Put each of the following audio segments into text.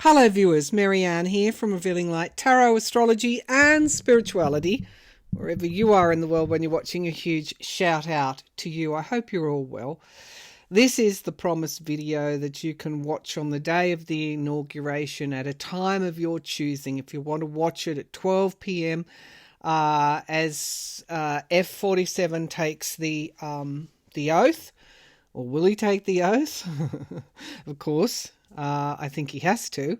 Hello viewers, Maryann here from Revealing Light Tarot, Astrology and Spirituality. Wherever you are in the world when you're watching, a huge shout out to you. I hope you're all well. This is the promised video that you can watch on the day of the inauguration at a time of your choosing. If you want to watch it at 12 p.m. As F47 takes the oath, or will he take the oath? Of course. I think he has to.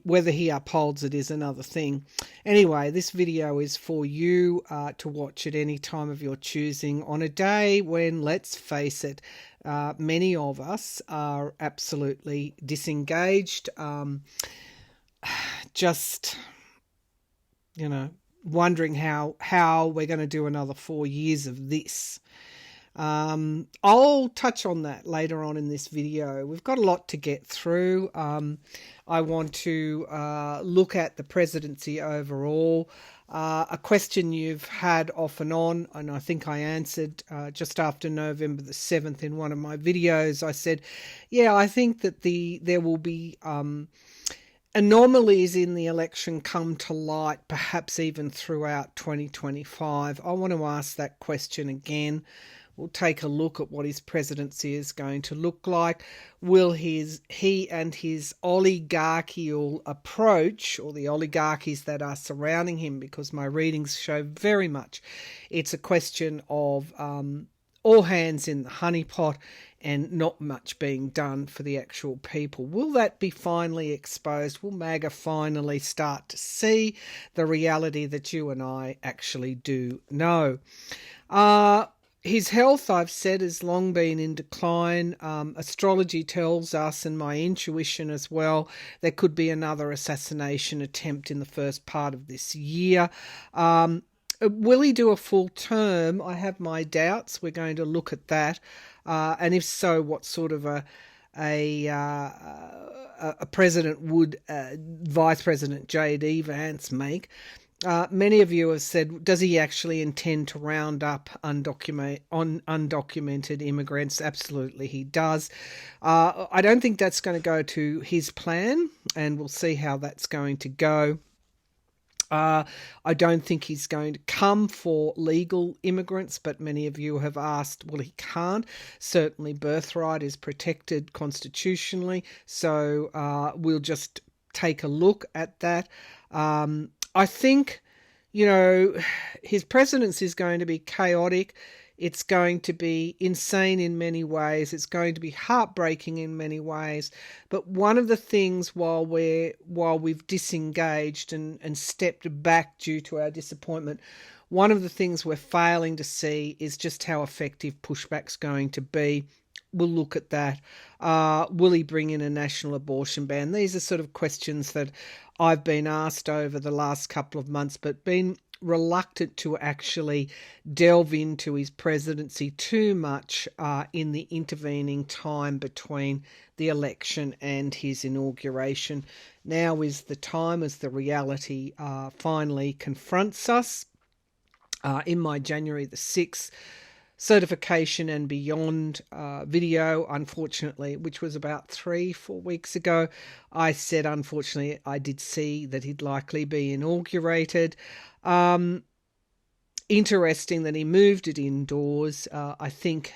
Whether he upholds it is another thing. Anyway, this video is for you to watch at any time of your choosing on a day when, let's face it, many of us are absolutely disengaged, just, wondering how we're going to do another 4 years of this. I'll touch on that later on in this video. We've got a lot to get through. I want to look at the presidency overall. A question you've had off and on, and I think I answered just after November the 7th in one of my videos. I said, yeah, I think that there will be anomalies in the election come to light, perhaps even throughout 2025. I want to ask that question again. We'll take a look at what his presidency is going to look like. Will he and his oligarchical approach, or the oligarchies that are surrounding him, because my readings show very much it's a question of all hands in the honeypot and not much being done for the actual people. Will that be finally exposed? Will MAGA finally start to see the reality that you and I actually do know? His health, I've said, has long been in decline. Astrology tells us, and my intuition as well, there could be another assassination attempt in the first part of this year. Will he do a full term? I have my doubts. We're going to look at that. And if so, what sort of a president would Vice President J.D. Vance make? Many of you have said, does he actually intend to round up undocumented immigrants? Absolutely, he does. I don't think that's going to go to his plan, and we'll see how that's going to go. I don't think he's going to come for legal immigrants, but many of you have asked, well, he can't. Certainly birthright is protected constitutionally, so we'll just take a look at that. I think, his presidency is going to be chaotic. It's going to be insane in many ways. It's going to be heartbreaking in many ways. But one of the things while we've disengaged and stepped back due to our disappointment, one of the things we're failing to see is just how effective pushback's going to be. We'll look at that. Will he bring in a national abortion ban? These are sort of questions that I've been asked over the last couple of months, but been reluctant to actually delve into his presidency too much in the intervening time between the election and his inauguration. Now is the time as the reality finally confronts us. In my January the 6th certification and beyond video, unfortunately, which was about 3-4 weeks ago, I said, unfortunately, I did see that he'd likely be inaugurated. Interesting that he moved it indoors. I think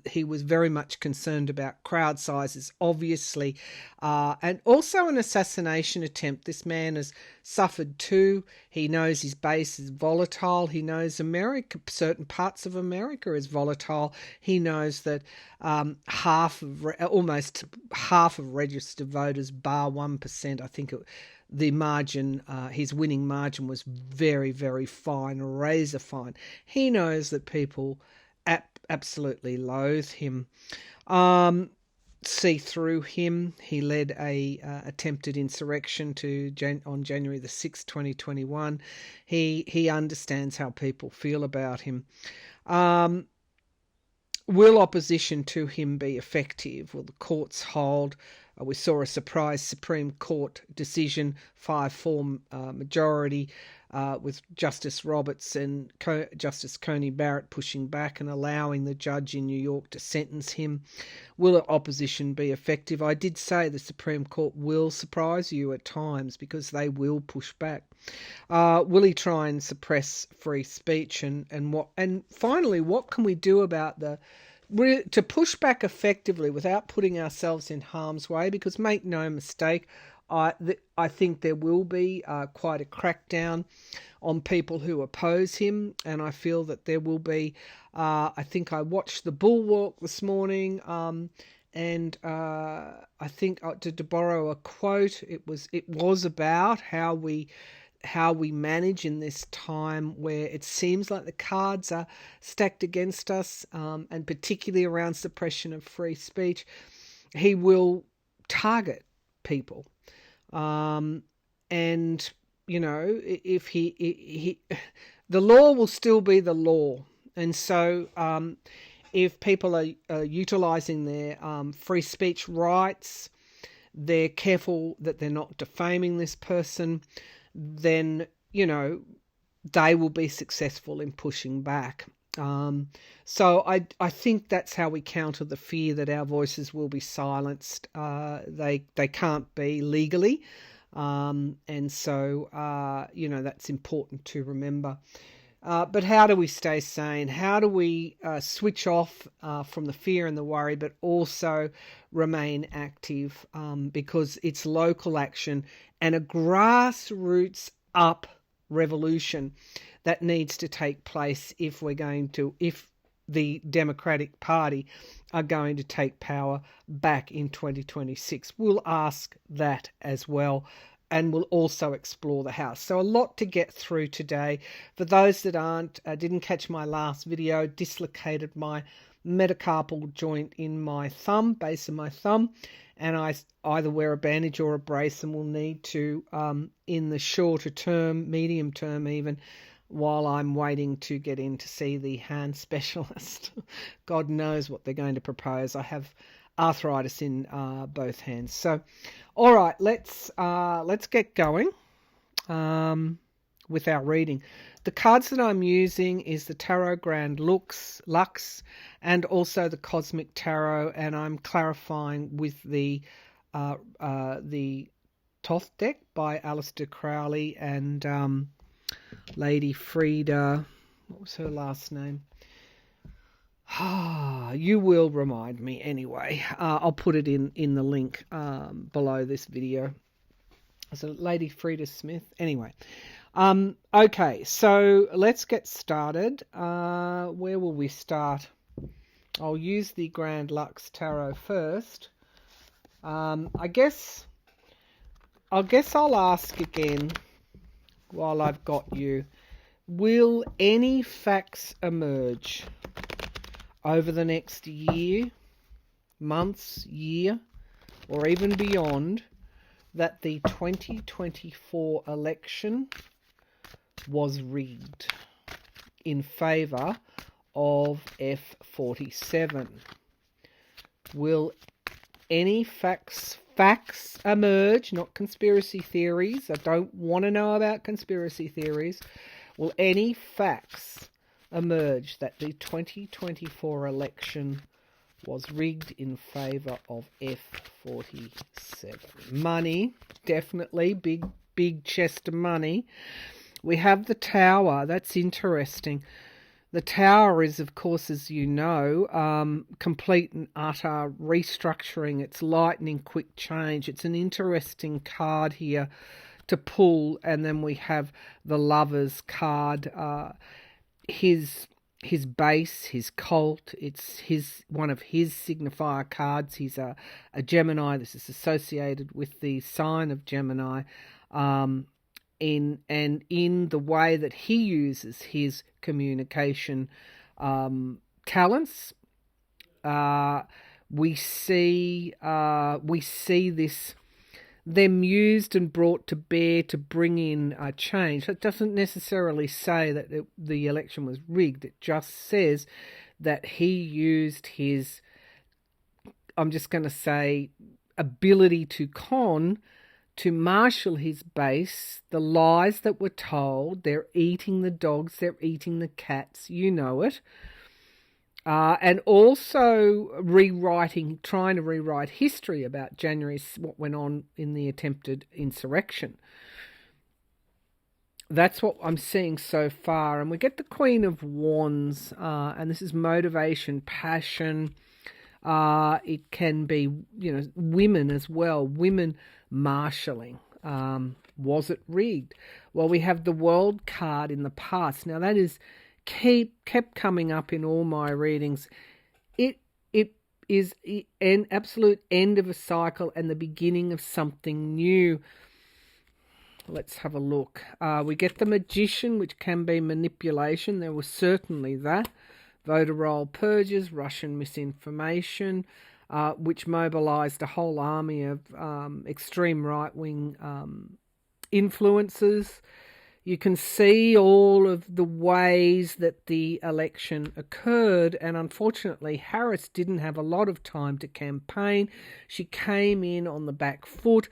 he was very much concerned about crowd sizes, obviously, and also an assassination attempt. This man has suffered too. He knows his base is volatile. He knows certain parts of America is volatile. He knows that almost half of registered voters, bar 1%, I think the margin, his winning margin was very, very fine, razor fine. He knows that people absolutely loathe him, see through him. He led a attempted insurrection on January the 6th, 2021. He understands how people feel about him. Will opposition to him be effective? Will the courts hold We saw a surprise Supreme Court decision, 5-4 majority, with Justice Roberts and Justice Coney Barrett pushing back and allowing the judge in New York to sentence him. Will opposition be effective? I did say the Supreme Court will surprise you at times because they will push back. Will he try and suppress free speech? And finally, what can we do about to push back effectively without putting ourselves in harm's way? Because make no mistake, I think there will be quite a crackdown on people who oppose him, and I feel that there will be. I think I watched the Bulwark this morning, and I think to borrow a quote, it was about how we manage in this time where it seems like the cards are stacked against us, and particularly around suppression of free speech. He will target people. And, you know, if the law will still be the law. And so if people are utilising their free speech rights, they're careful that they're not defaming this person, then, you know, they will be successful in pushing back. So I think that's how we counter the fear that our voices will be silenced. They can't be legally. And so, you know, that's important to remember. But how do we stay sane? How do we switch off from the fear and the worry, but also remain active? Because it's local action and a grassroots up revolution that needs to take place if the Democratic Party are going to take power back in 2026. We'll ask that as well, and we'll also explore the House. So a lot to get through today. For those that didn't catch my last video, dislocated my metacarpal joint in my thumb, base of my thumb, and I either wear a bandage or a brace, and will need to, in the shorter term, medium term even, while I'm waiting to get in to see the hand specialist. God knows what they're going to propose. I have arthritis in both hands. So, all right, let's get going with our reading. The cards that I'm using is the Tarot Grand Lux, and also the Cosmic Tarot, and I'm clarifying with the Thoth deck by Aleister Crowley and Lady Frida. What was her last name? You will remind me anyway. I'll put it in the link below this video. So Lady Frida Smith. Anyway. Okay, so let's get started. Where will we start? I'll use the Grand Lux Tarot first. I guess I'll ask again while I've got you. Will any facts emerge over the next year, months, year, or even beyond, that the 2024 election was rigged in favour of F47? Will any facts emerge, not conspiracy theories? I don't want to know about conspiracy theories. Will any facts emerge that the 2024 election was rigged in favour of F47? Money, definitely, big chest of money. We have the Tower. That's interesting. The Tower is, of course, as you know, complete and utter restructuring. It's lightning quick change. It's an interesting card here to pull. And then we have the Lovers card. His base, his cult. It's one of his signifier cards. He's a Gemini. This is associated with the sign of Gemini. In the way that he uses his communication talents, we see this, them used and brought to bear to bring in a change. It doesn't necessarily say that the election was rigged. It just says that he used his, I'm just going to say, ability to marshal his base, the lies that were told, they're eating the dogs, they're eating the cats, you know it. And also trying to rewrite history about what went on in the attempted insurrection. That's what I'm seeing so far. And we get the Queen of Wands, and this is motivation, passion. It can be, women as well, women marshalling. Was it rigged? Well, we have the World card in the past. Now, that is kept coming up in all my readings. It is an absolute end of a cycle and the beginning of something new. Let's have a look. We get the Magician, which can be manipulation. There was certainly that. Voter roll purges, Russian misinformation, which mobilised a whole army of extreme right-wing influences. You can see all of the ways that the election occurred, and unfortunately Harris didn't have a lot of time to campaign. She came in on the back foot.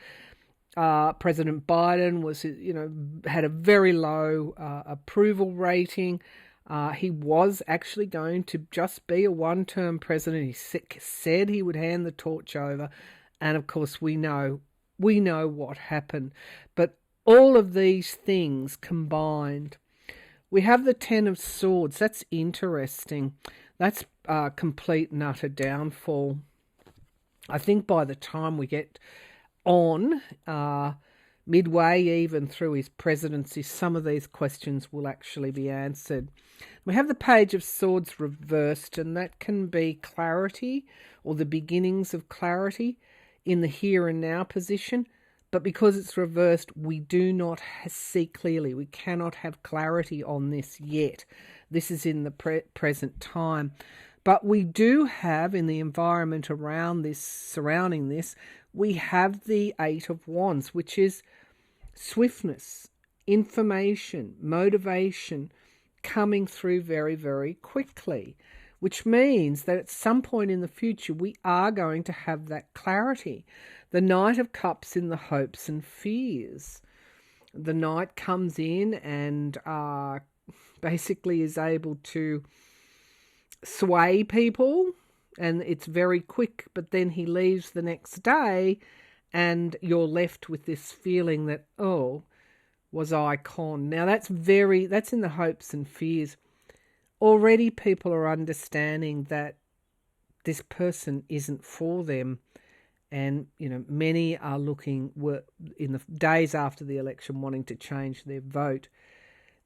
President Biden had a very low approval rating. He was actually going to just be a one-term president. He said he would hand the torch over, and of course we know what happened. But all of these things combined, we have the Ten of Swords. That's interesting. That's complete and utter downfall. I think by the time we get on midway even through his presidency, some of these questions will actually be answered. We have the Page of Swords reversed, and that can be clarity or the beginnings of clarity in the here and now position. But because it's reversed, we do not see clearly. We cannot have clarity on this yet. This is in the present time. But we do have, in the environment around this, surrounding this, we have the Eight of Wands, which is swiftness, information, motivation coming through very, very quickly, which means that at some point in the future, we are going to have that clarity. The Knight of Cups in the hopes and fears. The Knight comes in and basically is able to sway people, and it's very quick, but then he leaves the next day and you're left with this feeling that, oh, was I conned? Now that's in the hopes and fears. Already people are understanding that this person isn't for them. And, many were in the days after the election wanting to change their vote.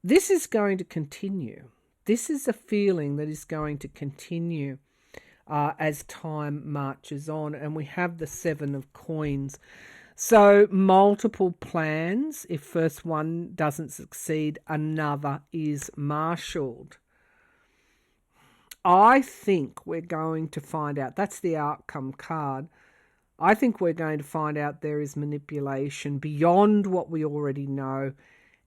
This is going to continue. This is a feeling that is going to continue as time marches on. And we have the Seven of Coins. So multiple plans. If first one doesn't succeed, another is marshalled. I think we're going to find out. That's the outcome card. I think we're going to find out there is manipulation beyond what we already know,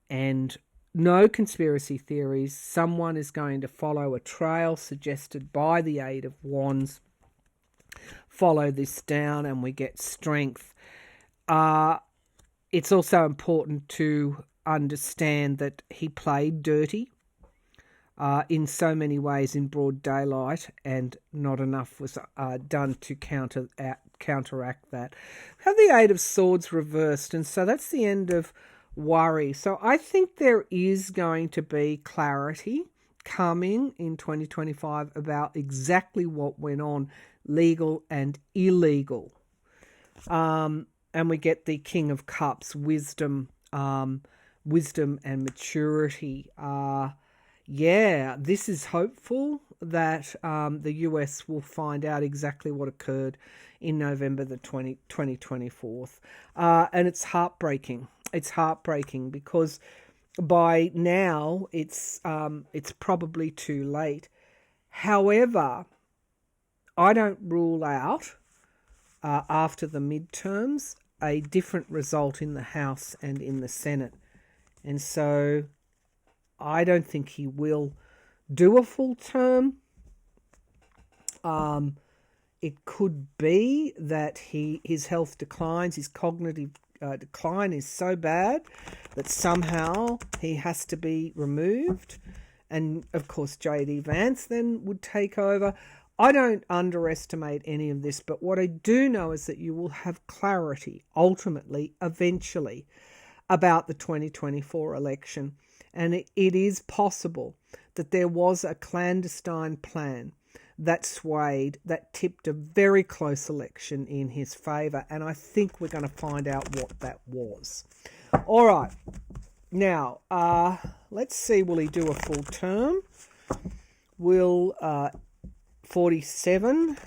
and no conspiracy theories. Someone is going to follow a trail suggested by the Eight of Wands, follow this down, and we get strength. It's also important to understand that he played dirty in so many ways in broad daylight, and not enough was done to counteract that. We have the Eight of Swords reversed, and so that's the end of worry. So I think there is going to be clarity coming in 2025 about exactly what went on, legal and illegal. And we get the King of Cups, wisdom and maturity. This is hopeful that the US will find out exactly what occurred in November the 2024. And it's heartbreaking. It's heartbreaking because by now it's probably too late. However, I don't rule out after the midterms a different result in the House and in the Senate. And so I don't think he will do a full term. It could be that his health declines, his cognitive decline is so bad that somehow he has to be removed. And, of course, J.D. Vance then would take over. I don't underestimate any of this, but what I do know is that you will have clarity, ultimately, eventually, about the 2024 election. And it is possible that there was a clandestine plan that swayed, that tipped a very close election in his favour. And I think we're going to find out what that was. All right. Now, let's see, will he do a full term? Will 47,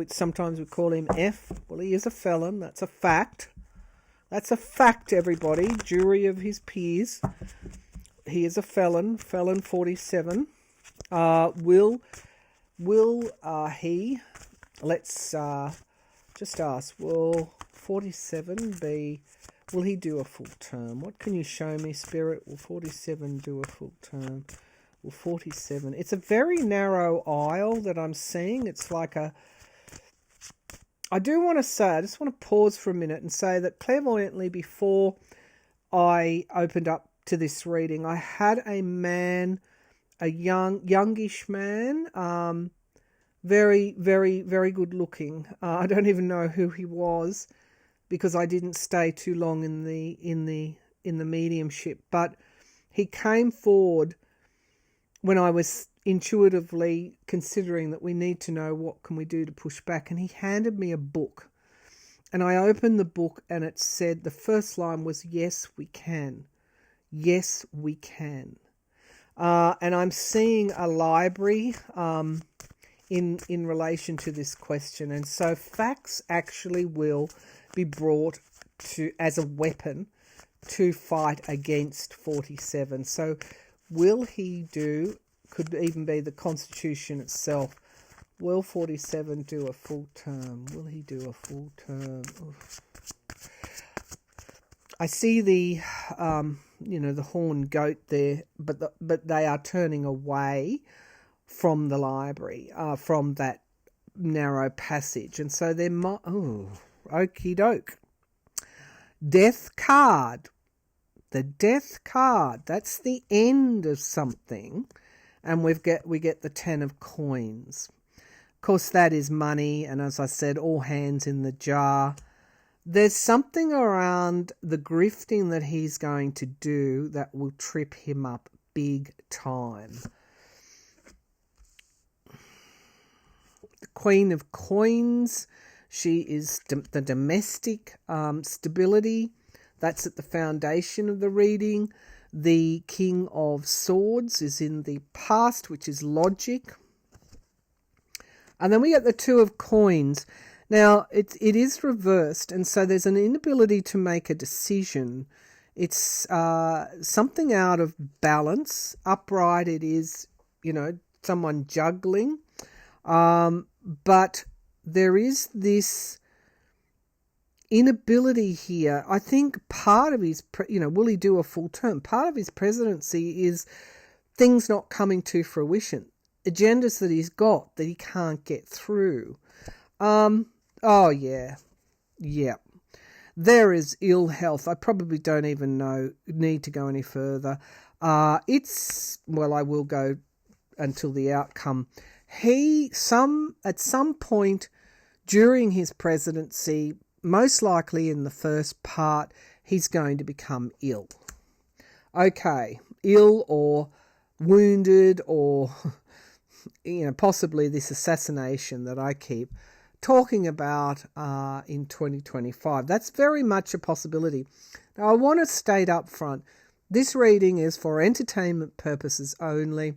sometimes we call him F. Well, he is a felon. That's a fact. That's a fact, everybody. Jury of his peers. He is a felon. Felon 47. Will he? Let's just ask. Will 47 be? Will he do a full term? What can you show me, Spirit? Will 47 do a full term? Will 47? It's a very narrow aisle that I'm seeing. It's like a... I do want to say, I just want to pause for a minute and say that clairvoyantly, before I opened up to this reading, I had a man, a youngish man, very, very, very good looking. I don't even know who he was, because I didn't stay too long in the mediumship. But he came forward when I was intuitively considering that we need to know what can we do to push back, and he handed me a book. And I opened the book and it said, the first line was, "Yes, we can. Yes, we can." And I'm seeing a library in relation to this question. And so facts actually will be brought to as a weapon to fight against 47. So will he do, could even be the Constitution itself, will 47 do a full term? Will he do a full term? Oof. I see the, the horned goat there, but they are turning away from the library, from that narrow passage. And so there might, okie doke. Death card. The death card. That's the end of something. And we get the 10 of coins. Of course, that is money. And as I said, all hands in the jar. There's something around the grifting that he's going to do that will trip him up big time. The Queen of Coins, she is the domestic stability. That's at the foundation of the reading. The King of Swords is in the past, which is logic. And then we get the Two of Coins. Now, it is reversed, and so there's an inability to make a decision. It's something out of balance. Upright, it is, someone juggling. But there is this inability here. I think part of his, will he do a full term? Part of his presidency is things not coming to fruition. Agendas that he's got that he can't get through. Oh, yeah. Yeah. There is ill health. I probably don't even need to go any further. I will go until the outcome. At some point during his presidency, most likely in the first part, he's going to become ill. Okay, ill or wounded or, possibly this assassination that I keep talking about in 2025. That's very much a possibility. Now, I want to state up front, this reading is for entertainment purposes only.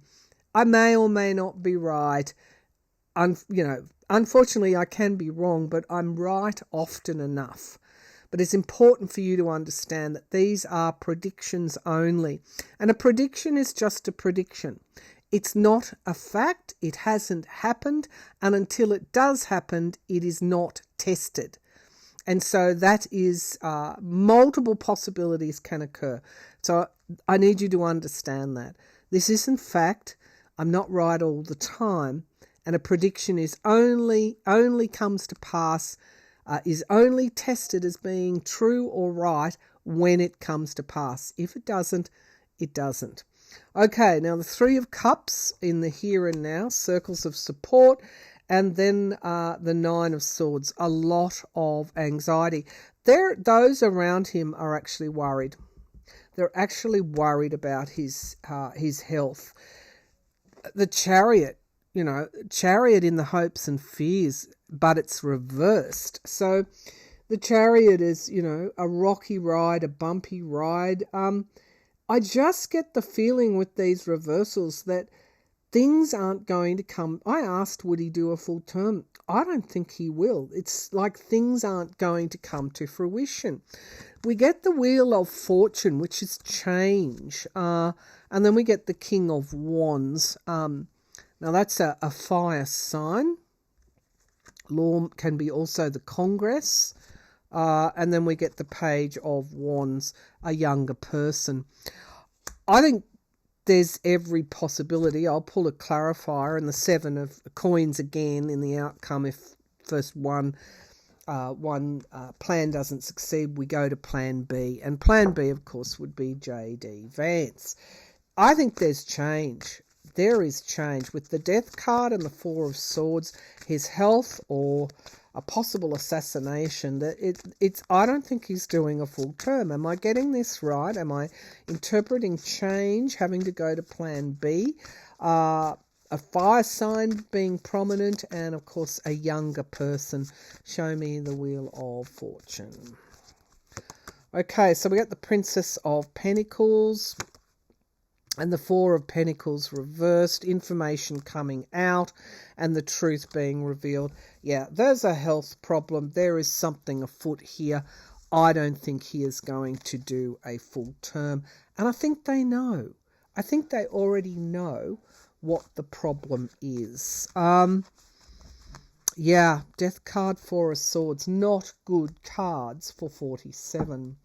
I may or may not be right. Unfortunately, I can be wrong, but I'm right often enough. But it's important for you to understand that these are predictions only. And a prediction is just a prediction. It's not a fact. It hasn't happened. And until it does happen, it is not tested. And so that is multiple possibilities can occur. So I need you to understand that. This isn't fact. I'm not right all the time. And a prediction is only comes to pass, is only tested as being true or right when it comes to pass. If it doesn't, it doesn't. Okay, now the Three of Cups in the here and now, circles of support, and then the Nine of Swords, a lot of anxiety. Those around him are actually worried. They're actually worried about his health. The Chariot, Chariot in the hopes and fears, but it's reversed. So the Chariot is, a rocky ride, a bumpy ride. I just get the feeling with these reversals that things aren't going to come. I asked, would he do a full term? I don't think he will. It's like things aren't going to come to fruition. We get the Wheel of Fortune, which is change. And then we get the King of Wands. Now that's a fire sign. Law can be also the Congress. And then we get the Page of Wands, a younger person. I think there's every possibility. I'll pull a clarifier, and the Seven of Coins again in the outcome. If first one plan doesn't succeed, we go to plan B. And plan B, of course, would be J.D. Vance. I think there's change. There is change. With the Death card and the Four of Swords, his health or a possible assassination, I don't think he's doing a full term. Am I getting this right? Am I interpreting change, having to go to plan B? A fire sign being prominent, and of course a younger person. Show me the Wheel of Fortune. Okay, so we got the Princess of Pentacles and the Four of Pentacles reversed, information coming out and the truth being revealed. Yeah, there's a health problem. There is something afoot here. I don't think he is going to do a full term. And I think they know. I think they already know what the problem is. Yeah, Death card, Four of Swords. Not good cards for 47.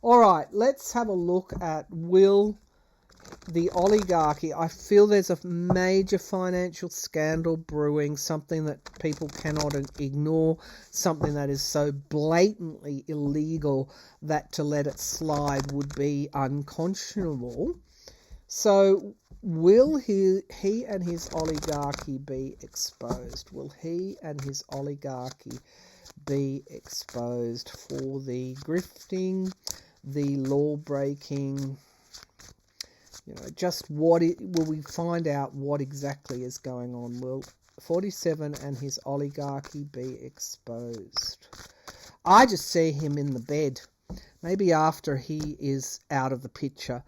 All right, let's have a look at the Oligarchy. I feel there's a major financial scandal brewing, something that people cannot ignore, something that is so blatantly illegal that to let it slide would be unconscionable. So will he and his oligarchy be exposed? Will he and his oligarchy be exposed for the grifting, the law breaking? Will we find out what exactly is going on? Will 47 and his oligarchy be exposed? I just see him in the bed, maybe after he is out of the picture.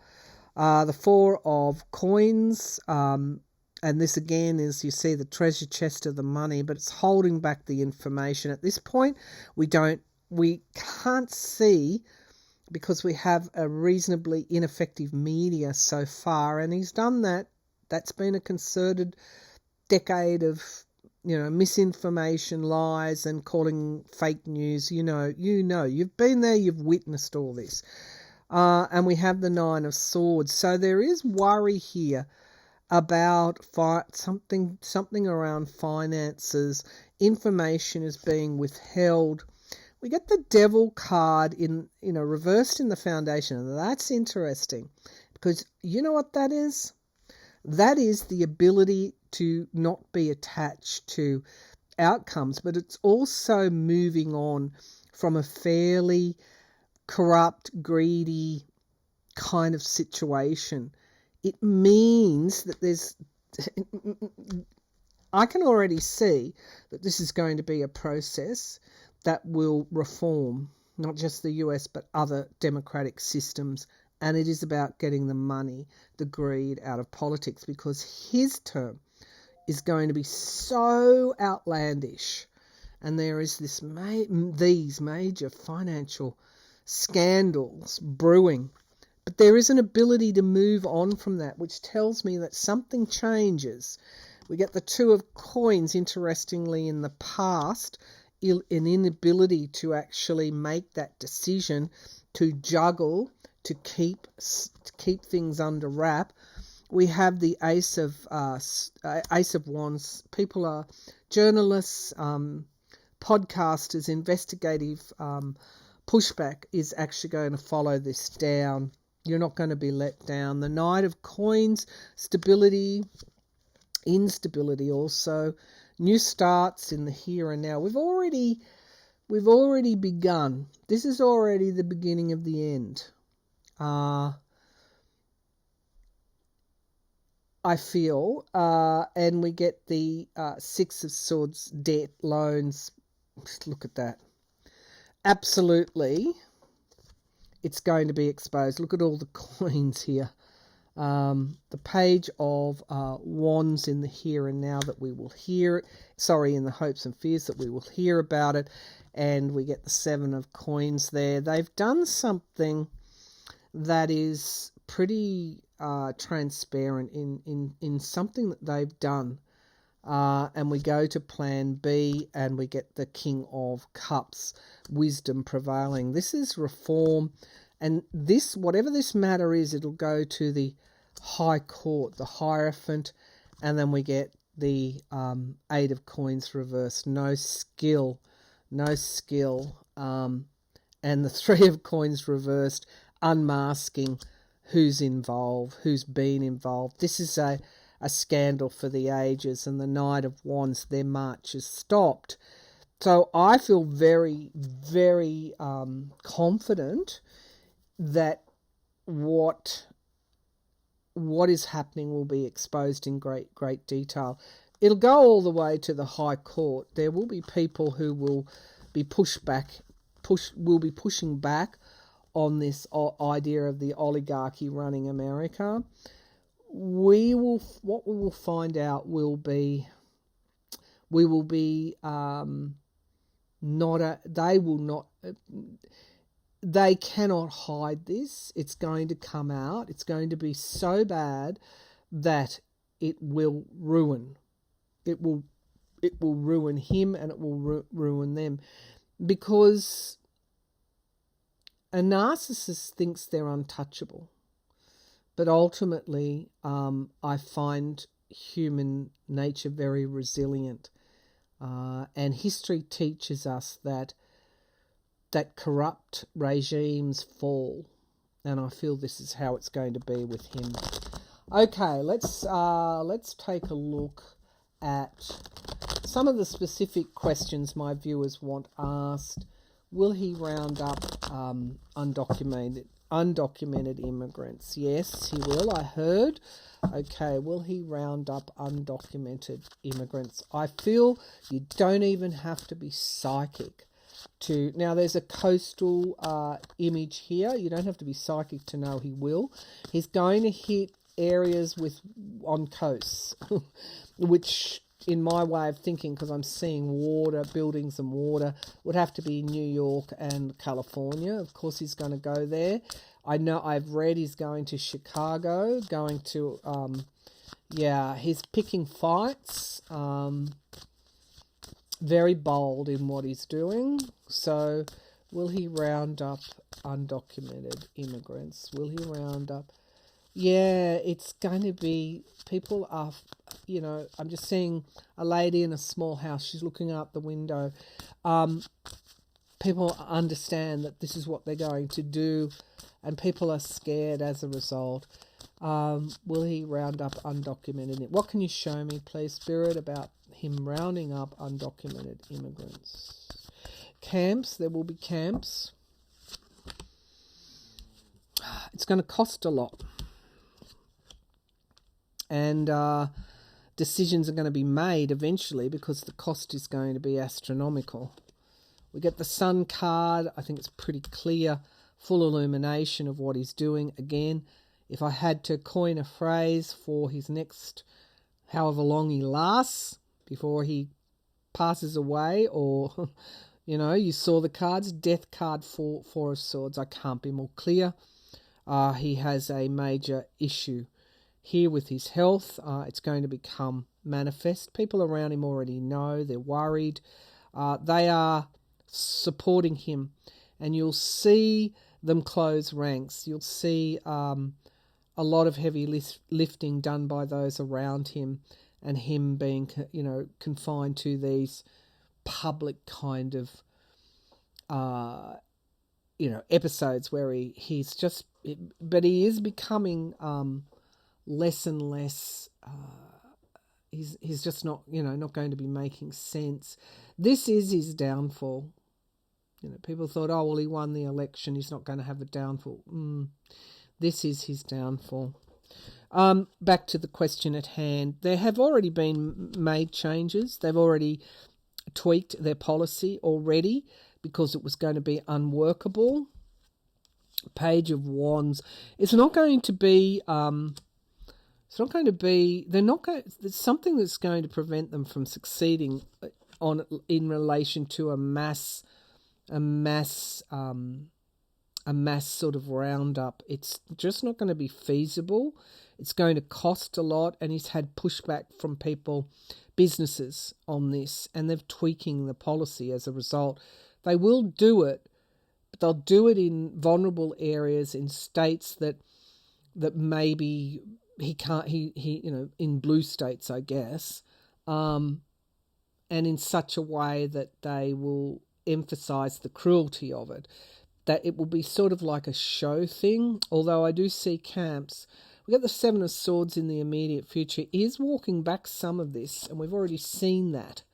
The Four of Coins, and this again is, you see the treasure chest of the money, but it's holding back the information. At this point, we can't see, because we have a reasonably ineffective media so far, and he's done that. That's been a concerted decade of, misinformation, lies, and calling fake news. You've been there, you've witnessed all this. And we have the Nine of Swords. So there is worry here about something around finances. Information is being withheld. We get the Devil card reversed in the Foundation, and that's interesting because you know what that is? That is the ability to not be attached to outcomes, but it's also moving on from a fairly corrupt, greedy kind of situation. It means that I can already see that this is going to be a process that will reform not just the US but other democratic systems, and it is about getting the money, the greed out of politics, because his term is going to be so outlandish, and there is these major financial scandals brewing, but there is an ability to move on from that, which tells me that something changes. We get the Two of Coins, interestingly, in the past, an inability to actually make that decision, to juggle, to keep things under wrap. We have the Ace of Wands. People are journalists, podcasters, investigative. Pushback is actually going to follow this down. You're not going to be let down. The Knight of Coins, stability, instability also, new starts in the here and now. We've already begun. This is already the beginning of the end. I feel, and we get the Six of Swords, debt, loans. Just look at that. Absolutely, it's going to be exposed. Look at all the coins here. The Page of Wands in the here and now that we will hear. In the hopes and fears that we will hear about it. And we get the Seven of Coins there. They've done something that is pretty transparent in something that they've done. And we go to plan B and we get the King of Cups, wisdom prevailing. This is reform, and this, whatever this matter is, it'll go to the High Court, the Hierophant, and then we get the Eight of Coins reversed. No skill, and the Three of Coins reversed, unmasking who's involved, who's been involved. This is a scandal for the ages, and the Knight of Wands, their march is stopped. So I feel very, very confident that what is happening will be exposed in great detail. It'll go all the way to the High Court. There will be people who will be pushing back on this idea of the oligarchy running America. What we will find out will be, they cannot hide this. It's going to come out. It's going to be so bad that it will ruin. It will ruin him, and it will ruin them, because a narcissist thinks they're untouchable. But ultimately, I find human nature very resilient. And history teaches us that corrupt regimes fall. And I feel this is how it's going to be with him. Okay, let's take a look at some of the specific questions my viewers want asked. Will he round up undocumented immigrants? Yes, he will, I heard. Okay, will he round up undocumented immigrants? I feel you don't even have to be psychic to... Now, there's a coastal image here. You don't have to be psychic to know he will. He's going to hit areas on coasts, which... in my way of thinking, because I'm seeing water, buildings and water, would have to be New York and California. Of course, he's going to go there. I know, I've read he's going to Chicago, going to, he's picking fights, very bold in what he's doing. So, will he round up undocumented immigrants? Will he round up... Yeah, it's going to be, people are, I'm just seeing a lady in a small house. She's looking out the window. People understand that this is what they're going to do, and people are scared as a result. Will he round up undocumented? What can you show me, please, Spirit, about him rounding up undocumented immigrants? Camps, there will be camps. It's going to cost a lot. And decisions are going to be made eventually, because the cost is going to be astronomical. We get the Sun card. I think it's pretty clear, full illumination of what he's doing. Again, if I had to coin a phrase for his next, however long he lasts, before he passes away, or, you saw the cards, Death card, Four of Swords. I can't be more clear. He has a major issue here with his health. It's going to become manifest. People around him already know. They're worried. They are supporting him, and you'll see them close ranks. You'll see a lot of heavy lifting done by those around him, and him being, confined to these public kind of, episodes where he's just, but he is becoming less and less. He's just not going to be making sense. This is his downfall. People thought, oh well, he won the election, he's not going to have a downfall. This is his downfall. Back to the question at hand. There have already been made changes. They've already tweaked their policy already because it was going to be unworkable. Page of Wands. It's not going to be. It's not going to be. They're not going. There's something that's going to prevent them from succeeding in relation to a mass sort of roundup. It's just not going to be feasible. It's going to cost a lot, and he's had pushback from people, businesses on this, and they're tweaking the policy as a result. They will do it, but they'll do it in vulnerable areas, in states that maybe he can't, in blue states, I guess, and in such a way that they will emphasize the cruelty of it, that it will be sort of like a show thing. Although I do see camps. We got the Seven of Swords in the immediate future. He is walking back some of this, and we've already seen that.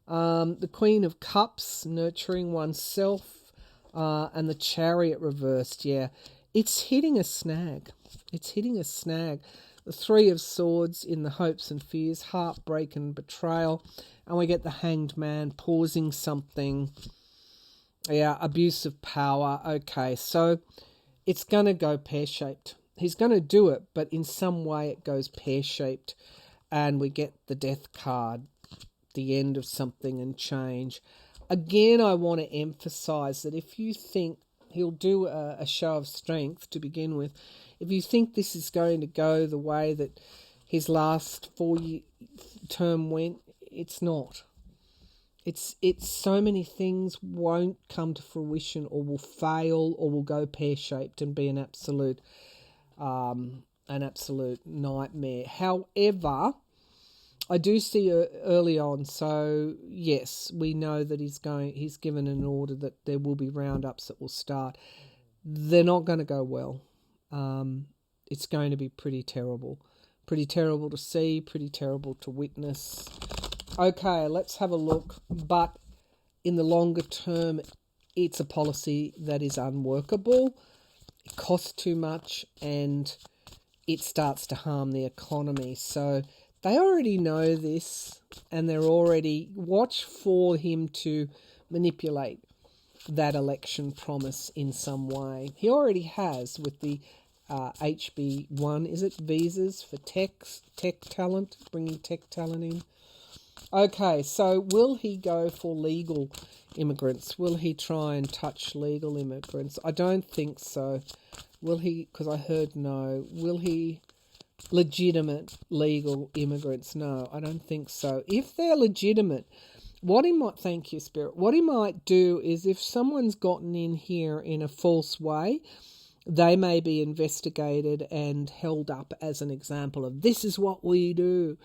The Queen of Cups, nurturing oneself, and the Chariot reversed. Yeah, it's hitting a snag. It's hitting a snag. The Three of Swords in the hopes and fears, heartbreak and betrayal. And we get the Hanged Man pausing something. Yeah, abuse of power. Okay, so it's going to go pear-shaped. He's going to do it, but in some way it goes pear-shaped. And we get the Death card, the end of something and change. Again, I want to emphasize that if you think he'll do a show of strength to begin with, if you think this is going to go the way that his last 4-year term went, it's not. It's so many things won't come to fruition, or will fail, or will go pear-shaped and be an absolute nightmare. However, I do see early on, so yes, we know that he's given an order that there will be roundups that will start. They're not going to go well. It's going to be pretty terrible to see, pretty terrible to witness. Okay, let's have a look. But in the longer term, it's a policy that is unworkable. It costs too much, and it starts to harm the economy. So they already know this, and they're already watch for him to manipulate that election promise in some way. He already has with the HB1, is it visas for tech talent, bringing tech talent in? Okay, so will he go for legal immigrants? Will he try and touch legal immigrants? I don't think so. Will he? Because I heard no. Will he? Legitimate legal immigrants? No, I don't think so. If they're legitimate, what he might, thank you, Spirit, what he might do is if someone's gotten in here in a false way, they may be investigated and held up as an example of this is what we do.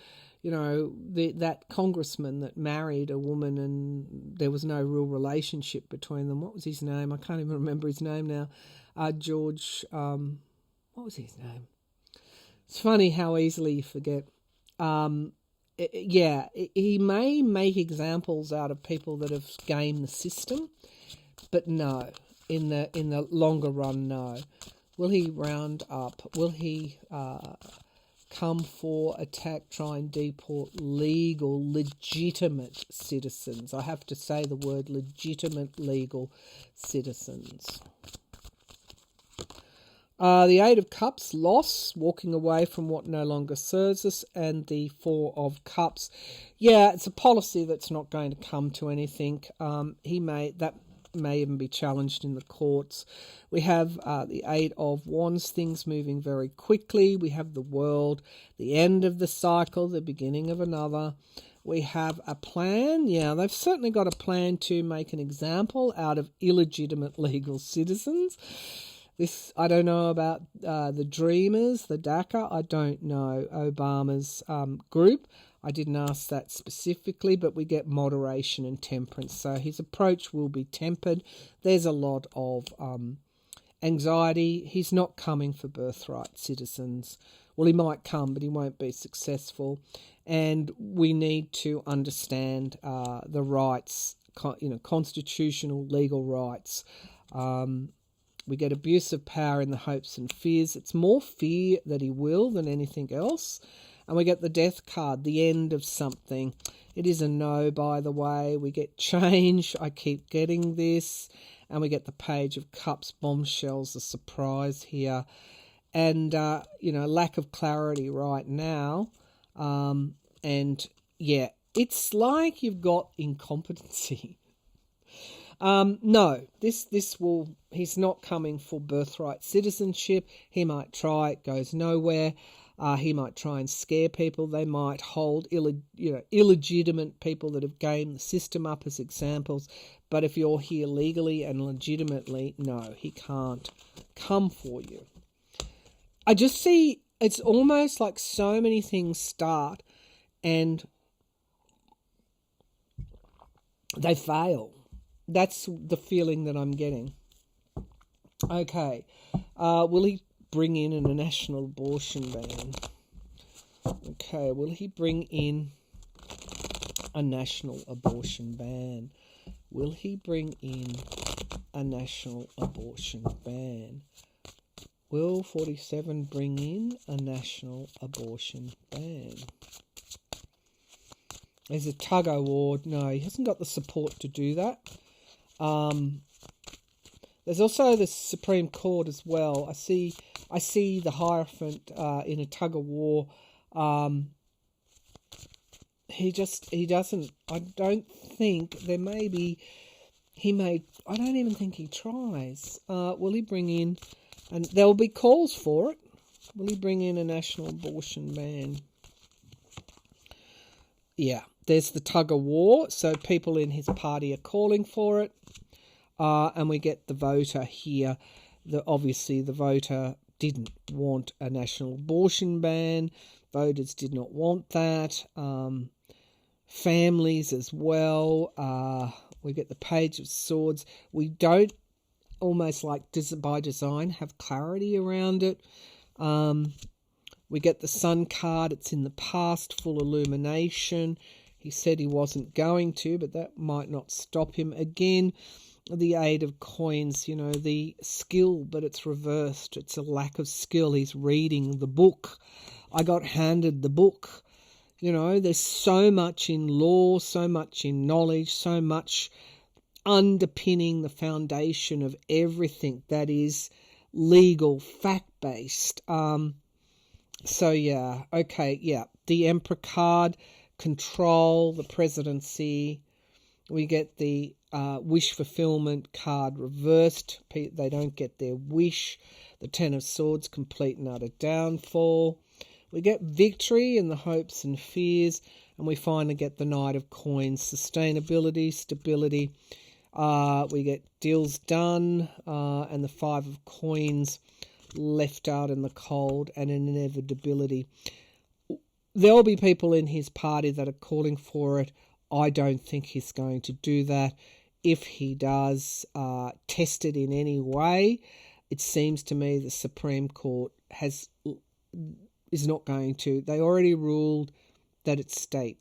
You know, that congressman that married a woman and there was no real relationship between them. What was his name? I can't even remember his name now. George, what was his name? It's funny how easily you forget. He may make examples out of people that have gamed the system, but no, in the longer run, no. Will he round up? Will he come for attack, try and deport legal, legitimate citizens? I have to say the word legitimate legal citizens. The Eight of Cups, loss, walking away from what no longer serves us, and the Four of Cups. Yeah, it's a policy that's not going to come to anything. That may even be challenged in the courts. We have the Eight of Wands, things moving very quickly. We have the World, the end of the cycle, the beginning of another. We have a plan. Yeah, they've certainly got a plan to make an example out of illegitimate legal citizens. This, I don't know about the Dreamers, the DACA. I don't know Obama's group. I didn't ask that specifically, but we get moderation and temperance. So his approach will be tempered. There's a lot of anxiety. He's not coming for birthright citizens. Well, he might come, but he won't be successful. And we need to understand the rights, constitutional legal rights. We get abuse of power in the hopes and fears. It's more fear that he will than anything else. And we get the death card, the end of something. It is a no, by the way. We get change. I keep getting this. And we get the Page of Cups, bombshells, a surprise here. And, lack of clarity right now. And, yeah, it's like you've got incompetency. No, he's not coming for birthright citizenship. He might try, it goes nowhere. He might try and scare people. They might hold illegitimate people that have gamed the system up as examples. But if you're here legally and legitimately, no, he can't come for you. I just see it's almost like so many things start and they fail. That's the feeling that I'm getting. Okay. Will he bring in a national abortion ban? Okay. Will he bring in a national abortion ban? Will he bring in a national abortion ban? Will 47 bring in a national abortion ban? There's a tug-of-war. No, he hasn't got the support to do that. There's also the Supreme Court as well. I see the Hierophant in a tug-of-war. He doesn't. I don't think there may be. I don't even think he tries. Will he bring in? And there will be calls for it. Will he bring in a national abortion ban? Yeah, there's the tug-of-war. So people in his party are calling for it. And we get the voter here. Obviously, the voter didn't want a national abortion ban. Voters did not want that. Families as well. We get the Page of Swords. We don't, almost like by design, have clarity around it. We get the Sun card. It's in the past, full illumination. He said he wasn't going to, but that might not stop him. Again, the Eight of Coins, the skill, but it's reversed. It's a lack of skill. He's reading the book. I got handed the book. There's so much in law, so much in knowledge, so much underpinning the foundation of everything that is legal, fact-based. So, yeah, okay, yeah. The Emperor card, control, the presidency. We get the wish fulfillment card reversed. They don't get their wish. The Ten of Swords, complete and utter downfall. We get victory in the hopes and fears. And we finally get the Knight of Coins, sustainability, stability. We get deals done and the Five of Coins left out in the cold, and an inevitability. There will be people in his party that are calling for it. I don't think he's going to do that. If he does test it in any way, it seems to me the Supreme Court is not going to. They already ruled that it's state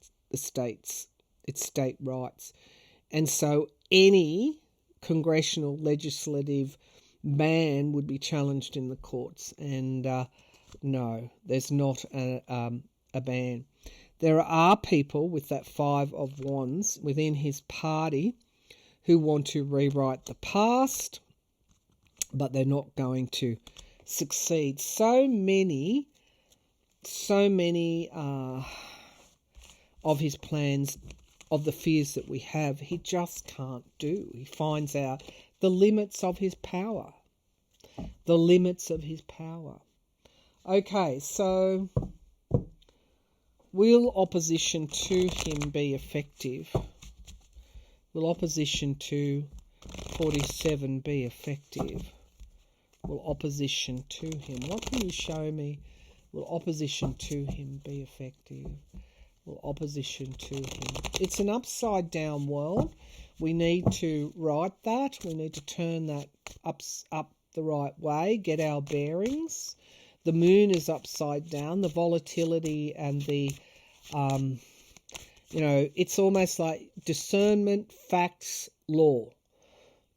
rights. And so any congressional legislative ban would be challenged in the courts. And no, there's not a ban. There are people with that Five of Wands within his party who want to rewrite the past, but they're not going to succeed. So many of his plans, of the fears that we have, he just can't do. He finds out the limits of his power. The limits of his power. Okay, so will opposition to him be effective? Will opposition to 47 be effective? will opposition to him? What can you show me? Will opposition to him be effective? Will opposition to him? It's an upside down world. We need to right that. We need to turn that up the right way, get our bearings. The moon is upside down. The volatility and the, it's almost like discernment, facts, law.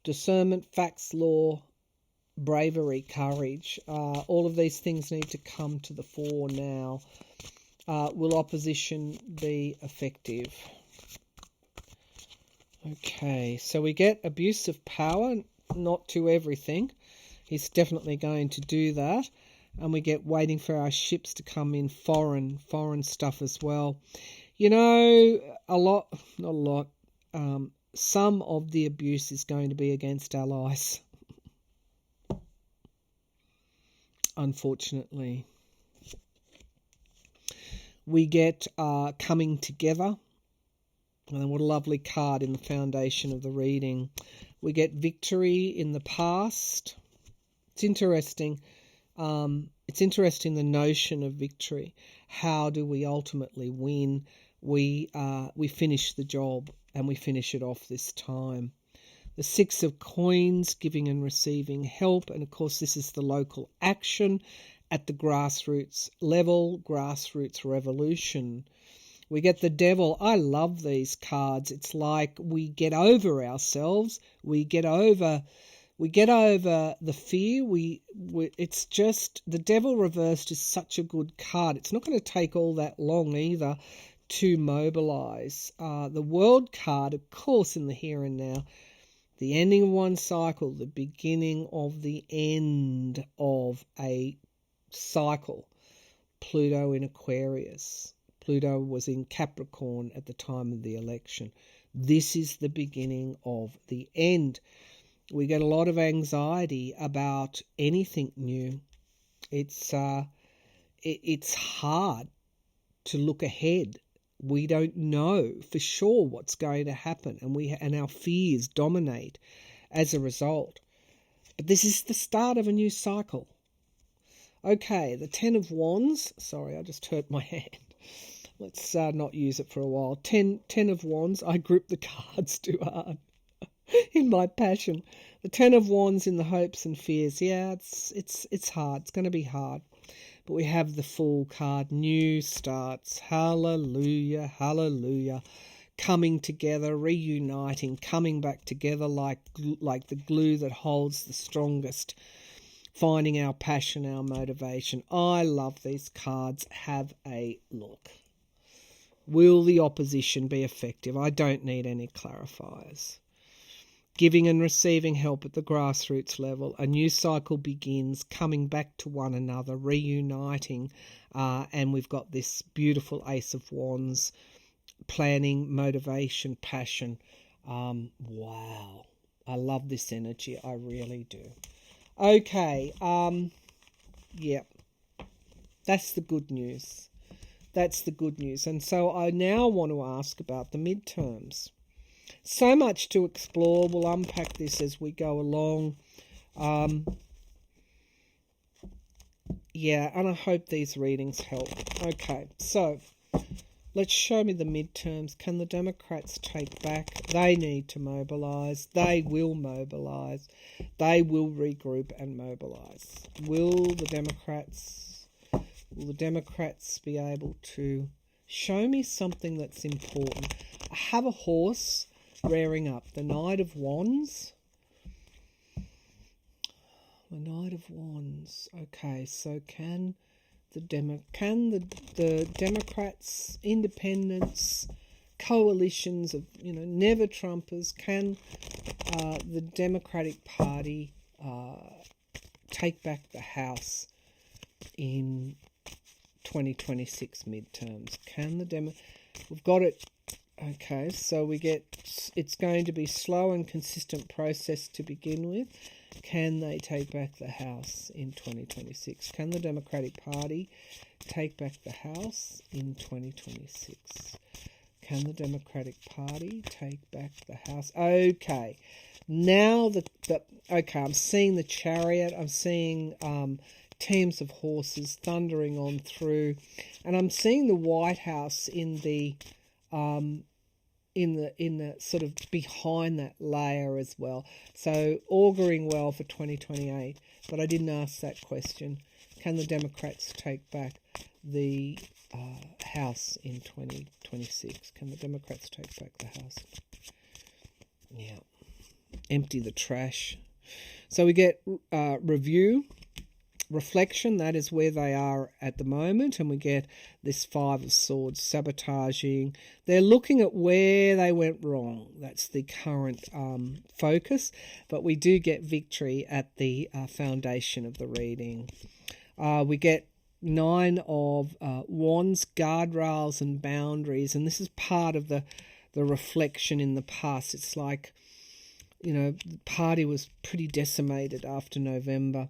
Discernment, facts, law, bravery, courage. All of these things need to come to the fore now. Will opposition be effective? Okay, so we get abuse of power, not to everything. He's definitely going to do that. And we get waiting for our ships to come in, foreign stuff as well. You know, some of the abuse is going to be against allies. Unfortunately. We get coming together. And what a lovely card in the foundation of the reading. We get victory in the past. It's interesting. It's interesting, the notion of victory. How do we ultimately win? We finish the job, and we finish it off this time. The Six of Coins, giving and receiving help. And of course, this is the local action at the grassroots level, grassroots revolution. We get the Devil. I love these cards. It's like we get over ourselves. We get over the fear. It's just, the Devil reversed is such a good card. It's not going to take all that long either to mobilize. The World card, of course, in the here and now. The ending of one cycle, the beginning of the end of a cycle. Pluto in Aquarius. Pluto was in Capricorn at the time of the election. This is the beginning of the end. We get a lot of anxiety about anything new. It's hard to look ahead. We don't know for sure what's going to happen, and our fears dominate as a result. But this is the start of a new cycle. Okay, the Ten of Wands. Sorry, I just hurt my hand. Let's not use it for a while. Ten of Wands. I gripped the cards too hard in my passion. The Ten of Wands in the hopes and fears. Yeah, it's hard. It's going to be hard. But we have the Fool card. New starts. Hallelujah, hallelujah. Coming together, reuniting, coming back together like the glue that holds the strongest. Finding our passion, our motivation. I love these cards. Have a look. Will the opposition be effective? I don't need any clarifiers. Giving and receiving help at the grassroots level. A new cycle begins, coming back to one another, reuniting. And we've got this beautiful Ace of Wands. Planning, motivation, passion. Wow. I love this energy. I really do. Okay. Yeah. That's the good news. That's the good news. And so I now want to ask about the midterms. So much to explore. We'll unpack this as we go along. Yeah, and I hope these readings help. Okay, so let's show me the midterms. Can the Democrats take back? They need to mobilise. They will mobilise. They will regroup and mobilise. Will the Democrats be able to show me something that's important? I have a horse rearing up. The Knight of Wands. The Knight of Wands. Okay, so can the Democrats, independents, coalitions of never Trumpers, can the Democratic Party take back the House in 2026 midterms? Can the we've got it. Okay, so we get, it's going to be slow and consistent process to begin with. Can they take back the House in 2026? Can the Democratic Party take back the House in 2026? Can the Democratic Party take back the House? Okay. Now okay, I'm seeing the Chariot. I'm seeing teams of horses thundering on through, and I'm seeing the White House in the sort of behind that layer as well. So auguring well for 2028. But I didn't ask that question. Can the Democrats take back the House in 2026? Can the Democrats take back the House? Yeah. Empty the trash. So we get review, reflection, that is where they are at the moment, and we get this Five of Swords, sabotaging. They're looking at where they went wrong. That's the current focus, but we do get victory at the foundation of the reading. We get Nine of Wands, guardrails and boundaries, and this is part of the reflection in the past. It's like, the party was pretty decimated after November.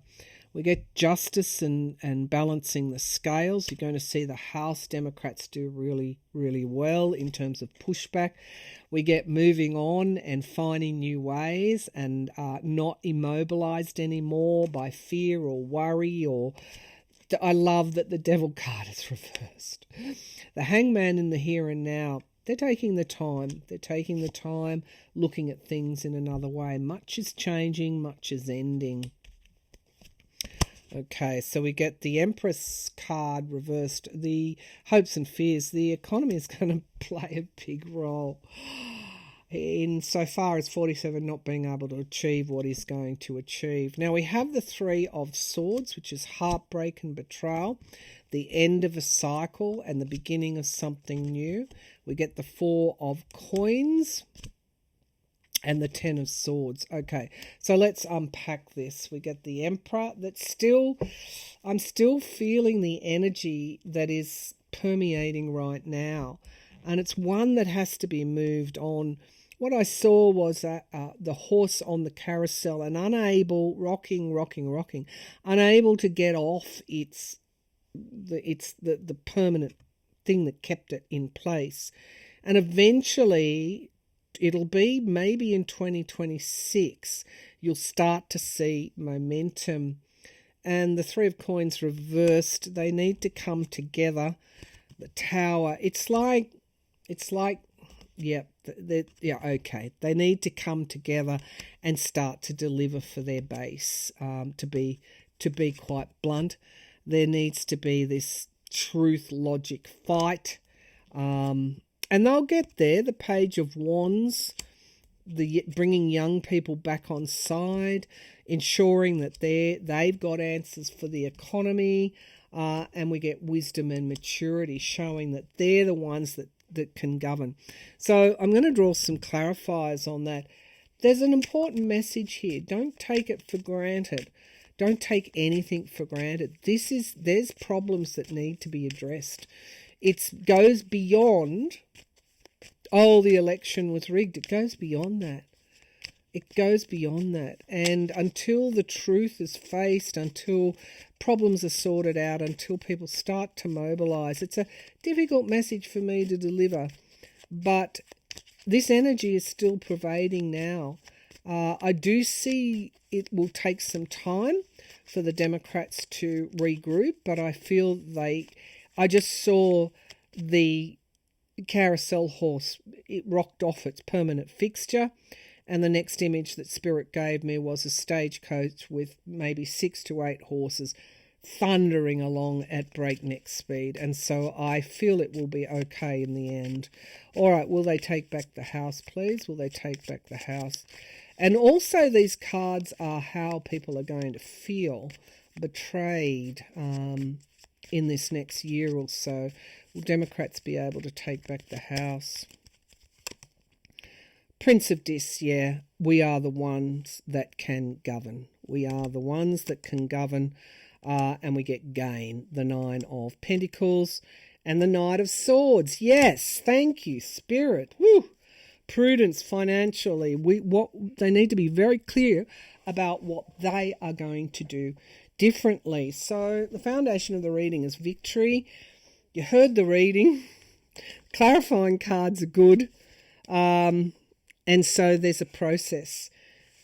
We get justice and balancing the scales. You're going to see the House Democrats do really, really well in terms of pushback. We get moving on and finding new ways and not immobilized anymore by fear or worry. Or I love that the Devil card is reversed. The Hangman in the here and now. They're taking the time. They're taking the time, looking at things in another way. Much is changing, much is ending. Okay, so we get the Empress card reversed. The hopes and fears. The economy is going to play a big role in so far as 47 not being able to achieve what he's going to achieve. Now we have the Three of Swords, which is heartbreak and betrayal, the end of a cycle and the beginning of something new. We get the Four of Coins and the Ten of Swords. Okay, so let's unpack this. We get the Emperor. I'm still feeling the energy that is permeating right now, and it's one that has to be moved on. What I saw was the horse on the carousel and rocking, unable to get off the permanent thing that kept it in place. And eventually, it'll be maybe in 2026, you'll start to see momentum. And the Three of Coins reversed, they need to come together. The Tower, it's like, okay. They need to come together and start to deliver for their base. To be quite blunt, there needs to be this truth logic fight, and they'll get there. The Page of Wands, bringing young people back on side, ensuring that they've got answers for the economy, and we get wisdom and maturity, showing that they're the ones that can govern. So I'm going to draw some clarifiers on that. There's an important message here. Don't take it for granted. Don't take anything for granted. There's problems that need to be addressed. It goes beyond, the election was rigged. It goes beyond that. It goes beyond that. And until the truth is faced, until problems are sorted out, until people start to mobilise, it's a difficult message for me to deliver. But this energy is still pervading now. I do see it will take some time for the Democrats to regroup, but I feel I just saw the carousel horse, it rocked off its permanent fixture, and the next image that Spirit gave me was a stagecoach with maybe 6 to 8 horses thundering along at breakneck speed, and so I feel it will be okay in the end. All right, will they take back the house, please? Will they take back the house? And also these cards are how people are going to feel betrayed in this next year or so. Will Democrats be able to take back the house? Prince of Dis, yeah, we are the ones that can govern. We are the ones that can govern, and we get gain, the Nine of Pentacles and the Knight of Swords. Yes, thank you, Spirit. Woo! Prudence financially. They need to be very clear about what they are going to do differently. So the foundation of the reading is victory. You heard the reading. clarifying cards are good. And so there's a process.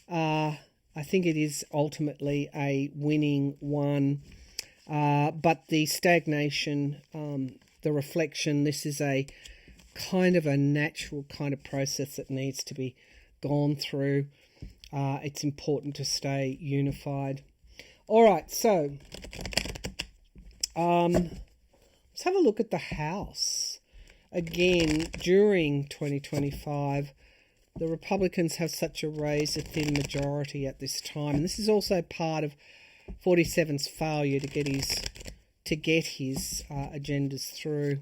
I think it is ultimately a winning one. But the stagnation, the reflection, this is a kind of a natural kind of process that needs to be gone through. It's important to stay unified. All right, so let's have a look at the house. Again, during 2025, the Republicans have such a razor-thin majority at this time. And this is also part of 47's failure to get his agendas through.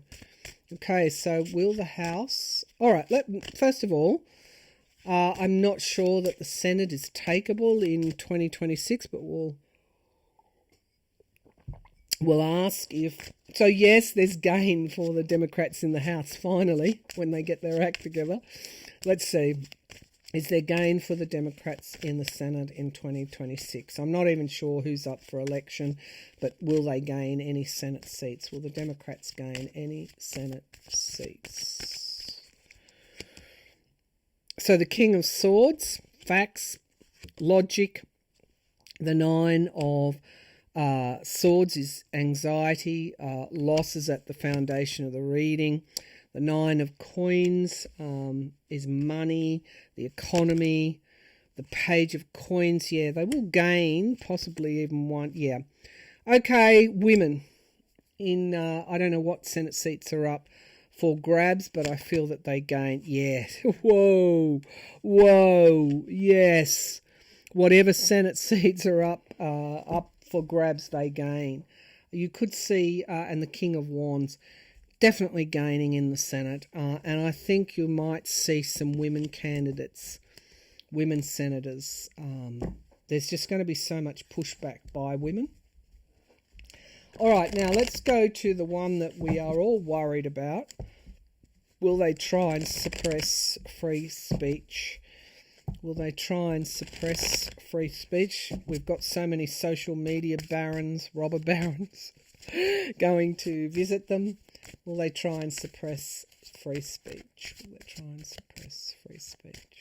Okay, so will the House... All right, first of all, I'm not sure that the Senate is takeable in 2026, but we'll ask if... So, yes, there's gain for the Democrats in the House, finally, when they get their act together. Let's see. Is there gain for the Democrats in the Senate in 2026? I'm not even sure who's up for election, but will they gain any Senate seats? Will the Democrats gain any Senate seats? So the King of Swords, facts, logic. The Nine of Swords is anxiety, losses at the foundation of the reading. The Nine of Coins is money, the economy. The Page of Coins, yeah, they will gain, possibly even one, yeah. Okay, women. I don't know what Senate seats are up for grabs, but I feel that they gain, yeah. Whoa, yes. Whatever Senate seats are up for grabs, they gain. You could see, and the King of Wands, definitely gaining in the Senate, and I think you might see some women candidates, women senators. There's just going to be so much pushback by women. All right, now let's go to the one that we are all worried about. Will they try and suppress free speech? Will they try and suppress free speech? We've got so many social media barons, robber barons, going to visit them. Will they try and suppress free speech? Will they try and suppress free speech?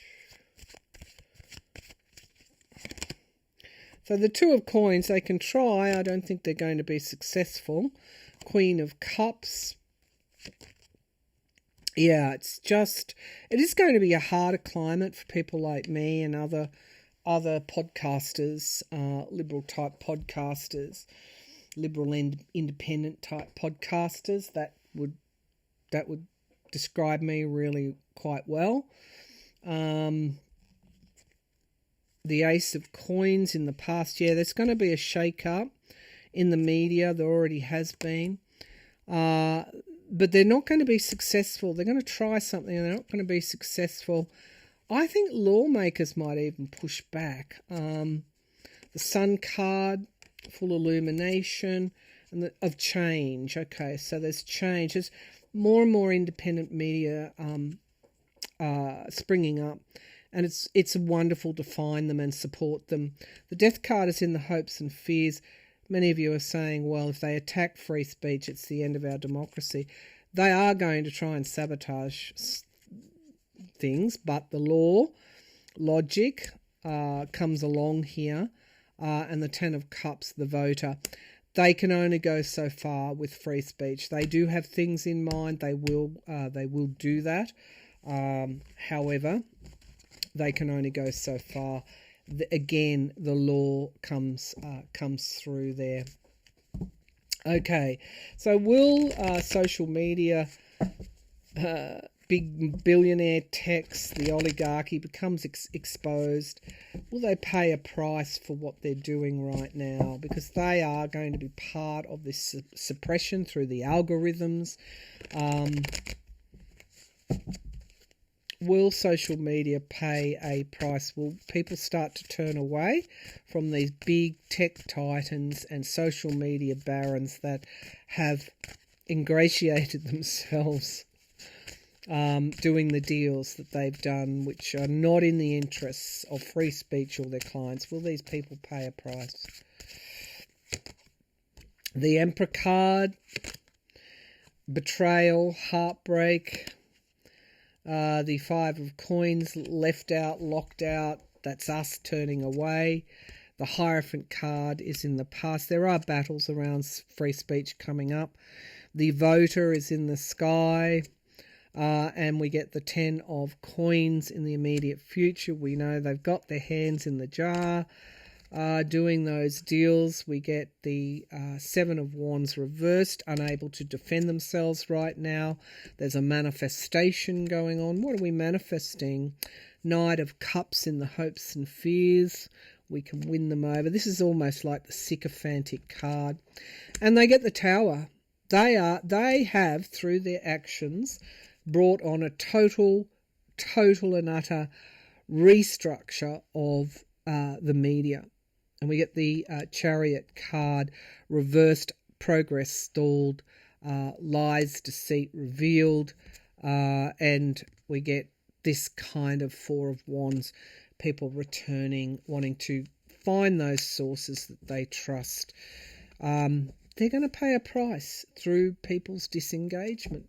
So the Two of Coins, they can try. I don't think they're going to be successful. Queen of Cups. Yeah, it is going to be a harder climate for people like me and other podcasters, liberal type podcasters. Liberal and independent type podcasters, that would describe me really quite well. The Ace of Coins in the past, yeah, there's going to be a shake-up in the media. There already has been. But they're not going to be successful. They're going to try something and they're not going to be successful. I think lawmakers might even push back. The Sun card, full illumination, and of change. Okay, so there's change. There's more and more independent media springing up, and it's wonderful to find them and support them. The Death card is in the hopes and fears. Many of you are saying, well, if they attack free speech, it's the end of our democracy. They are going to try and sabotage things, but the law, logic comes along here. And the Ten of Cups, the voter, they can only go so far with free speech. They do have things in mind. They will do that. However, they can only go so far. Again, the law comes through there. Okay, so will social media, big billionaire techs, the oligarchy becomes exposed? Will they pay a price for what they're doing right now? Because they are going to be part of this suppression through the algorithms. Will social media pay a price? Will people start to turn away from these big tech titans and social media barons that have ingratiated themselves doing the deals that they've done, which are not in the interests of free speech or their clients? Will these people pay a price? The Emperor card. betrayal, heartbreak. The Five of Coins, left out, locked out. That's us turning away. The Hierophant card is in the past. There are battles around free speech coming up. The Voter is in the sky. And we get the 10 of Coins in the immediate future. We know they've got their hands in the jar doing those deals. We get the 7 of Wands reversed, unable to defend themselves right now. There's a manifestation going on. What are we manifesting? Knight of Cups in the hopes and fears. We can win them over. This is almost like the sycophantic card. And they get the Tower. They have, through their actions, brought on a total and utter restructure of the media. And we get the Chariot card, reversed, progress stalled, lies, deceit revealed, and we get this kind of Four of Wands, people returning, wanting to find those sources that they trust. They're going to pay a price through people's disengagement.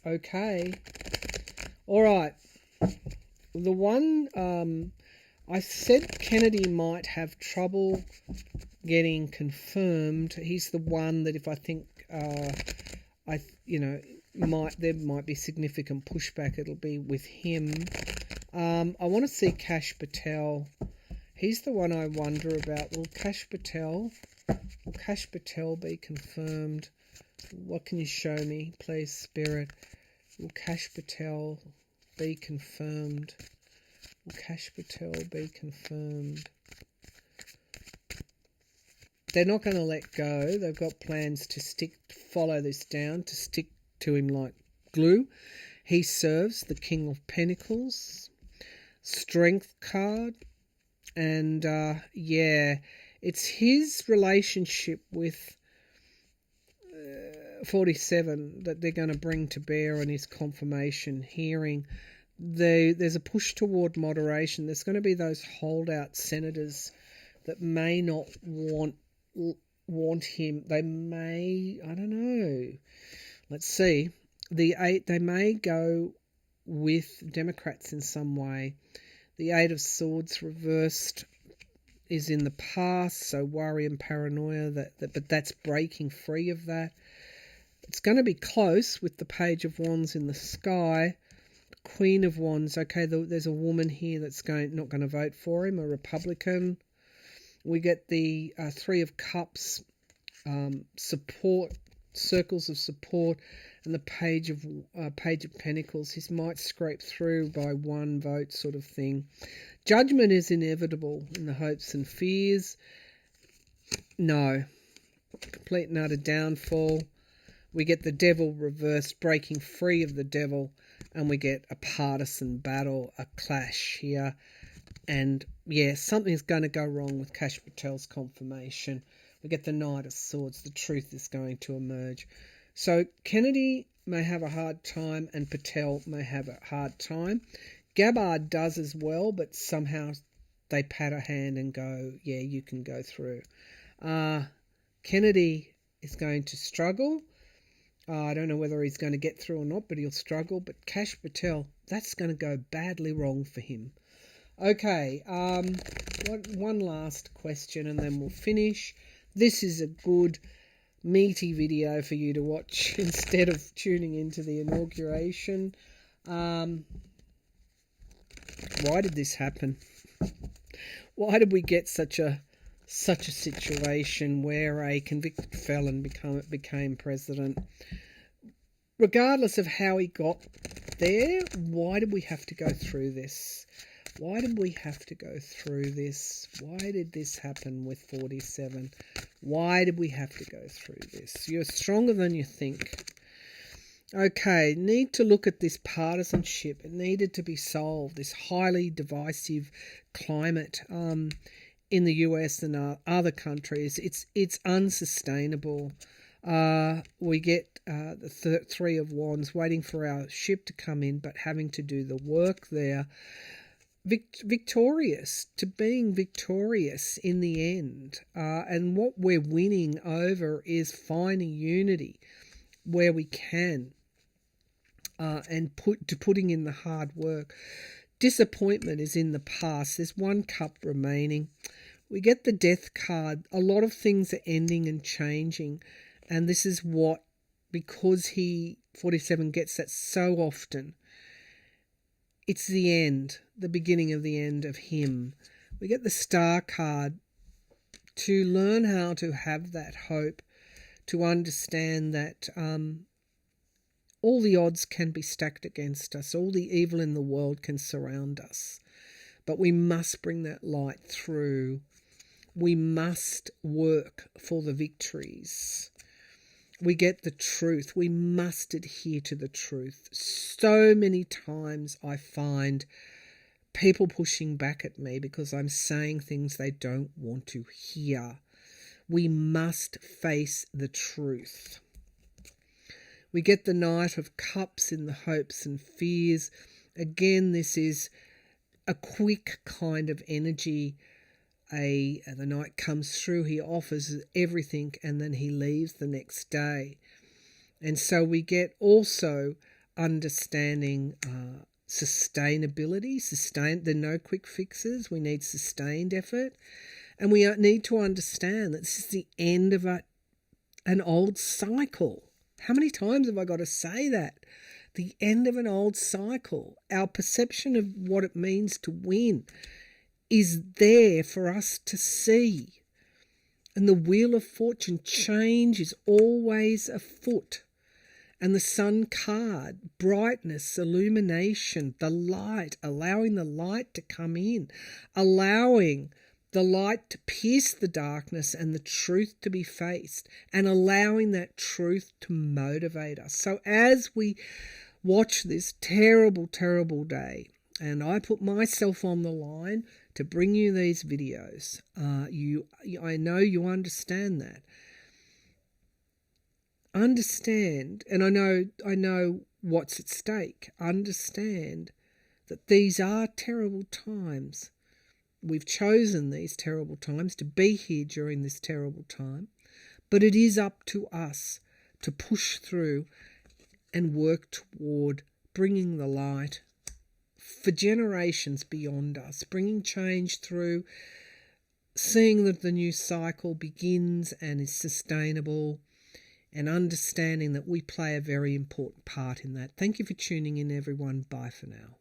Okay. All right. The one I said Kennedy might have trouble getting confirmed. He's the one that if I think there might be significant pushback, it'll be with him. I want to see Kash Patel. He's the one I wonder about. Will Kash Patel be confirmed? What can you show me, please, Spirit? Will Kash Patel be confirmed? Will Kash Patel be confirmed? They're not going to let go. They've got plans to follow this down, to stick to him like glue. He serves the King of Pentacles, Strength card, and it's his relationship with 47 that they're going to bring to bear on his confirmation hearing. There's a push toward moderation. There's going to be those holdout senators that may not want him. They may, I don't know. Let's see. The 8, they may go with Democrats in some way. The 8 of Swords reversed is in the past, so worry and paranoia, but that's breaking free of that. It's going to be close with the Page of Wands in the sky. Queen of Wands, okay, there's a woman here that's not going to vote for him, a Republican. We get the 3 of Cups, support, circles of support, and the Page of Pentacles. He might scrape through by one vote sort of thing. Judgment is inevitable in the hopes and fears. No. Complete and utter downfall. We get the Devil reversed, breaking free of the Devil, and we get a partisan battle, a clash here. And yeah, something's going to go wrong with Kash Patel's confirmation. We get the Knight of Swords. The truth is going to emerge. So Kennedy may have a hard time and Patel may have a hard time. Gabbard does as well, but somehow they pat a hand and go, yeah, you can go through. Kennedy is going to struggle. I don't know whether he's going to get through or not, but he'll struggle. But Kash Patel, that's going to go badly wrong for him. Okay, one last question and then we'll finish. This is a good meaty video for you to watch instead of tuning into the inauguration. Why did this happen? Why did we get such a situation where a convicted felon became president? Regardless of how he got there, why did we have to go through this? Why did we have to go through this? Why did this happen with 47? Why did we have to go through this? You're stronger than you think. Okay, need to look at this partisanship. It needed to be solved, this highly divisive climate in the US and other countries. It's unsustainable. We get the 3 of Wands, waiting for our ship to come in, but having to do the work there. victorious, to being victorious in the end. And what we're winning over is finding unity where we can, and putting in the hard work. Disappointment is in the past. There's one cup remaining. We get the death card. A lot of things are ending and changing. And this is what, because 47 gets that so often, it's the end, the beginning of the end of him. We get the star card to learn how to have that hope, to understand that all the odds can be stacked against us. All the evil in the world can surround us. But we must bring that light through. We must work for the victories. We get the truth. We must adhere to the truth. So many times I find people pushing back at me because I'm saying things they don't want to hear. We must face the truth. We get the Knight of Cups in the hopes and fears. Again, this is a quick kind of energy. The Knight comes through, he offers everything, and then he leaves the next day. And so we get also understanding sustainability. There are no quick fixes. We need sustained effort. And we need to understand that this is the end of an old cycle. How many times have I got to say that? The end of an old cycle. Our perception of what it means to win is there for us to see. And the wheel of fortune, change is always afoot. And the sun card, brightness, illumination, the light, allowing the light to come in, allowing the light to pierce the darkness and the truth to be faced, and allowing that truth to motivate us. So as we watch this terrible, terrible day, and I put myself on the line to bring you these videos, I know you understand that. Understand, and I know what's at stake. Understand that these are terrible times. We've chosen these terrible times to be here during this terrible time, but it is up to us to push through and work toward bringing the light for generations beyond us, bringing change through, seeing that the new cycle begins and is sustainable, and understanding that we play a very important part in that. Thank you for tuning in, everyone. Bye for now.